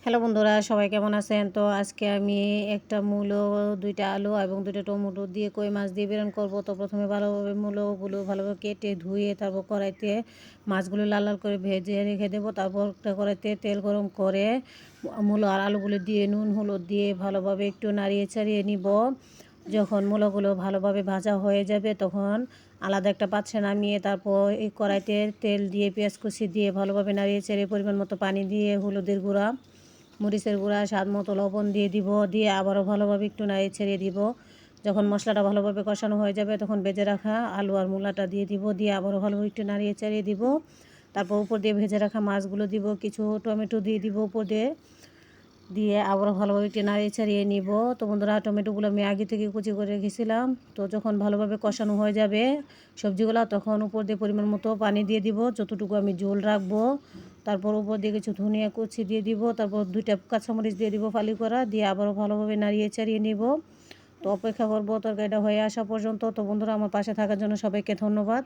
Hello বন্ধুরা, সবাই কেমন আছেন? তো আজকে আমি একটা মূলো, ২টা আলু এবং ২টা টমেটো দিয়ে কই মাছ দিয়ে বেরেন করব। তো প্রথমে ভালোভাবে মূলোগুলো ভালোভাবে কেটে ধুয়ে তারপর কড়াইতে মাছগুলো লাল লাল করে ভেজে রেখে দেবো। তারপর একটা কড়াইতে তেল গরম করে মূলো আর আলুগুলো দিয়ে নুন হলুদ দিয়ে ভালোভাবে একটু নাড়িয়ে চাড়িয়ে নিব। যখন মূলোগুলো ভালোভাবে ভাজা হয়ে যাবে তখন আলাদা একটা পাত্রে নামিয়ে তারপর এই কড়াইতে তেল দিয়ে পেঁয়াজ কুচি দিয়ে ভালোভাবে নাড়িয়ে চাড়িয়ে পরিমাণ মতো পানি দিয়ে হলুদের গুঁড়া, মরিচের গুঁড়া, স্বাদ মতো লবণ দিয়ে দিব। দিয়ে আবারও ভালোভাবে একটু নাড়িয়ে ছেড়ে দিব। যখন মশলাটা ভালোভাবে কষানো হয়ে যাবে তখন ভেজে রাখা আলু আর মূলাটা দিয়ে দিব। দিয়ে আবারও ভালোভাবে একটু নাড়িয়ে চাড়িয়ে দিব। তারপর উপর দিয়ে ভেজে রাখা মাছগুলো দিব, কিছু টমেটো দিয়ে দিব উপর দিয়ে। দিয়ে আবারও ভালোভাবে একটু নাড়িয়ে ছাড়িয়ে নিব। তো বন্ধুরা, টমেটোগুলো আমি আগে থেকে কুচি করে রেখেছিলাম। তো যখন ভালোভাবে কষানো হয়ে যাবে সবজিগুলো তখন উপর দিয়ে পরিমাণ মতো পানি দিয়ে দিব, যতটুকু আমি ঝোল রাখবো। তারপর উপর দিয়ে কিছু ধনিয়া কুচি দিয়ে দিব। তারপর 2টা কাঁচামরিচ দিয়ে দিব ফালি করা। দিয়ে আবারও ভালোভাবে নাড়িয়ে চাড়িয়ে নিব। তো অপেক্ষা করবো তরকারিটা হয়ে আসা পর্যন্ত। তো বন্ধুরা, আমার পাশে থাকার জন্য সবাইকে ধন্যবাদ।